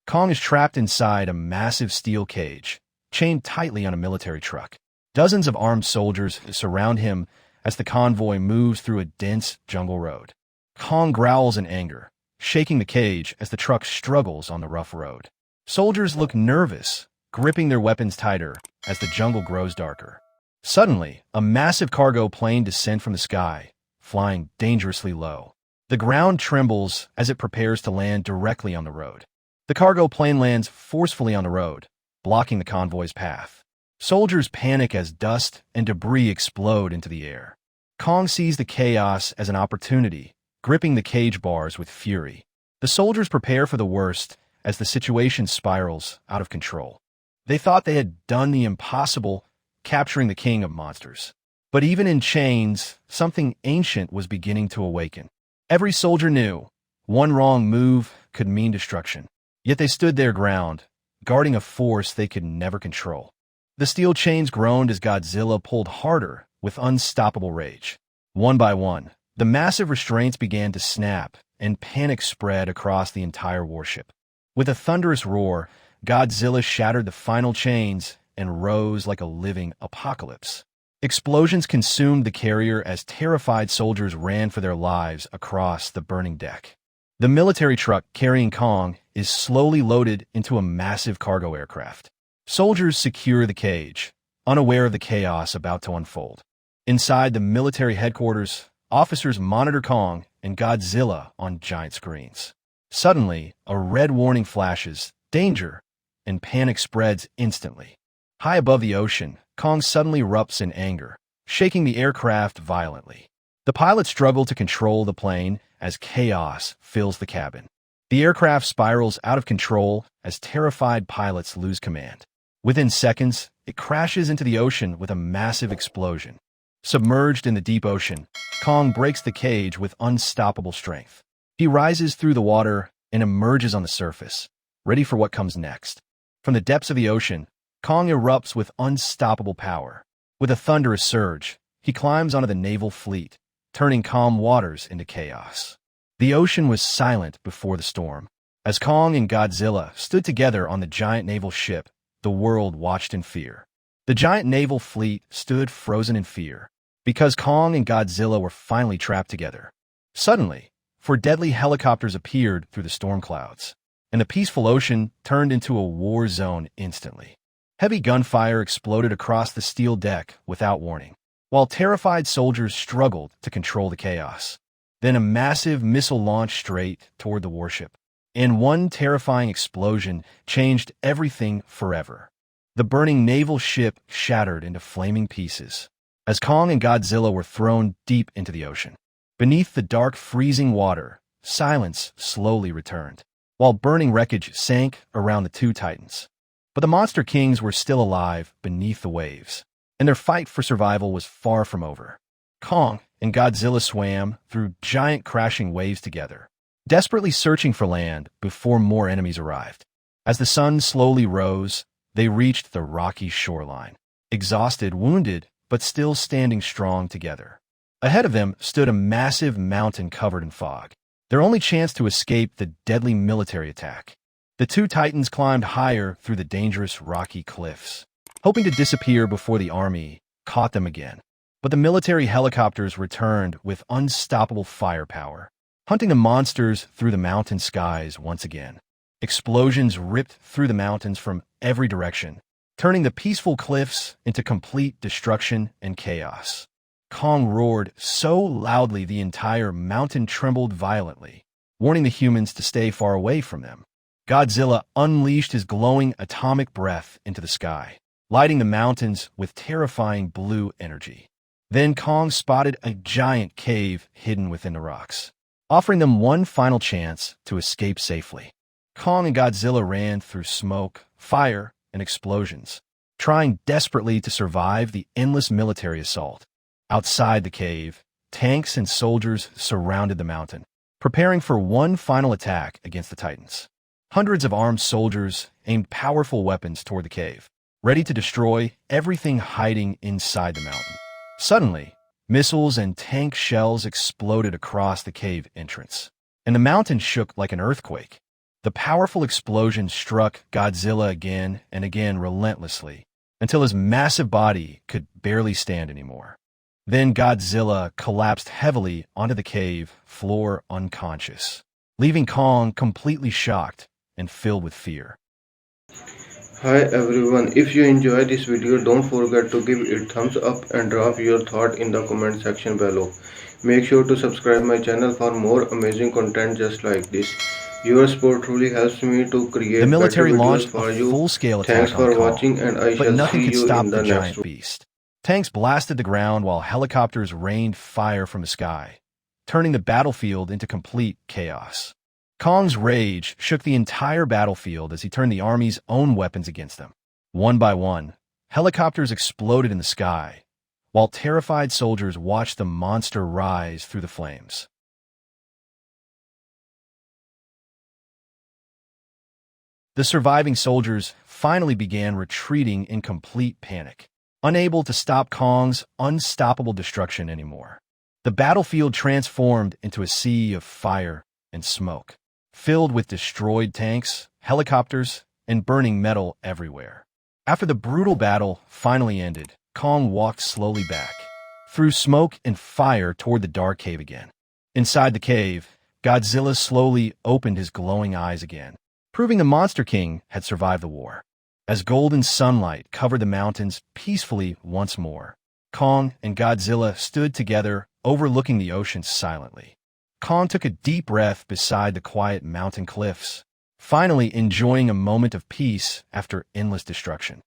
Kong is trapped inside a massive steel cage, chained tightly on a military truck. Dozens of armed soldiers surround him as the convoy moves through a dense jungle road. Kong growls in anger, shaking the cage as the truck struggles on the rough road. Soldiers look nervous, gripping their weapons tighter as the jungle grows darker. Suddenly, a massive cargo plane descends from the sky, flying dangerously low. The ground trembles as it prepares to land directly on the road. The cargo plane lands forcefully on the road, blocking the convoy's path. Soldiers panic as dust and debris explode into the air. Kong sees the chaos as an opportunity, gripping the cage bars with fury. The soldiers prepare for the worst as the situation spirals out of control. They thought they had done the impossible, capturing the king of monsters. But even in chains, something ancient was beginning to awaken. Every soldier knew one wrong move could mean destruction. Yet they stood their ground, guarding a force they could never control. The steel chains groaned as Godzilla pulled harder with unstoppable rage. One by one, the massive restraints began to snap, and panic spread across the entire warship. With a thunderous roar, Godzilla shattered the final chains and rose like a living apocalypse. Explosions consumed the carrier as terrified soldiers ran for their lives across the burning deck. The military truck carrying Kong is slowly loaded into a massive cargo aircraft. Soldiers secure the cage, unaware of the chaos about to unfold. Inside the military headquarters, officers monitor Kong and Godzilla on giant screens. Suddenly, a red warning flashes, danger, and panic spreads instantly. High above the ocean, Kong suddenly erupts in anger, shaking the aircraft violently. The pilots struggle to control the plane as chaos fills the cabin. The aircraft spirals out of control as terrified pilots lose command. Within seconds, it crashes into the ocean with a massive explosion. Submerged in the deep ocean, Kong breaks the cage with unstoppable strength. He rises through the water and emerges on the surface, ready for what comes next. From the depths of the ocean, Kong erupts with unstoppable power. With a thunderous surge, he climbs onto the naval fleet, turning calm waters into chaos. The ocean was silent before the storm. As Kong and Godzilla stood together on the giant naval ship, the world watched in fear. The giant naval fleet stood frozen in fear, because Kong and Godzilla were finally trapped together. Suddenly, four deadly helicopters appeared through the storm clouds, and the peaceful ocean turned into a war zone instantly. Heavy gunfire exploded across the steel deck without warning, while terrified soldiers struggled to control the chaos. Then a massive missile launched straight toward the warship, and one terrifying explosion changed everything forever. The burning naval ship shattered into flaming pieces as Kong and Godzilla were thrown deep into the ocean. Beneath the dark, freezing water, silence slowly returned, while burning wreckage sank around the two titans. But the monster kings were still alive beneath the waves, and their fight for survival was far from over. Kong and Godzilla swam through giant crashing waves together, desperately searching for land before more enemies arrived. As the sun slowly rose, they reached the rocky shoreline, exhausted, wounded, but still standing strong together. Ahead of them stood a massive mountain covered in fog, their only chance to escape the deadly military attack. The two titans climbed higher through the dangerous rocky cliffs, hoping to disappear before the army caught them again. But the military helicopters returned with unstoppable firepower, hunting the monsters through the mountain skies once again. Explosions ripped through the mountains from every direction, turning the peaceful cliffs into complete destruction and chaos. Kong roared so loudly the entire mountain trembled violently, warning the humans to stay far away from them. Godzilla unleashed his glowing atomic breath into the sky, lighting the mountains with terrifying blue energy. Then Kong spotted a giant cave hidden within the rocks, offering them one final chance to escape safely. Kong and Godzilla ran through smoke, fire, and explosions, trying desperately to survive the endless military assault. Outside the cave, tanks and soldiers surrounded the mountain, preparing for one final attack against the Titans. Hundreds of armed soldiers aimed powerful weapons toward the cave, ready to destroy everything hiding inside the mountain. Suddenly, missiles and tank shells exploded across the cave entrance, and the mountain shook like an earthquake. The The powerful explosion struck Godzilla again and again relentlessly, until his massive body could barely stand anymore. Then Godzilla collapsed heavily onto the cave floor unconscious, leaving Kong completely shocked and filled with fear. Hi everyone, if you enjoyed this video, don't forget to give it thumbs up and drop your thought in the comment section below. Make sure to subscribe my channel for more amazing content just like this. Your support truly helps me to The create better military videos launched a for you. full-scale Thanks attack on for Kong, watching and I but shall nothing see could you in stop the the next giant one. beast. Tanks blasted the ground while helicopters rained fire from the sky, turning the battlefield into complete chaos. Kong's rage shook the entire battlefield as he turned the army's own weapons against them. One by one, helicopters exploded in the sky, while terrified soldiers watched the monster rise through the flames. The surviving soldiers finally began retreating in complete panic, unable to stop Kong's unstoppable destruction anymore. The battlefield transformed into a sea of fire and smoke, filled with destroyed tanks, helicopters, and burning metal everywhere. After the brutal battle finally ended, Kong walked slowly back, through smoke and fire toward the dark cave again. Inside the cave, Godzilla slowly opened his glowing eyes again, proving the Monster King had survived the war. As golden sunlight covered the mountains peacefully once more, Kong and Godzilla stood together, overlooking the ocean silently. Kong took a deep breath beside the quiet mountain cliffs, finally enjoying a moment of peace after endless destruction.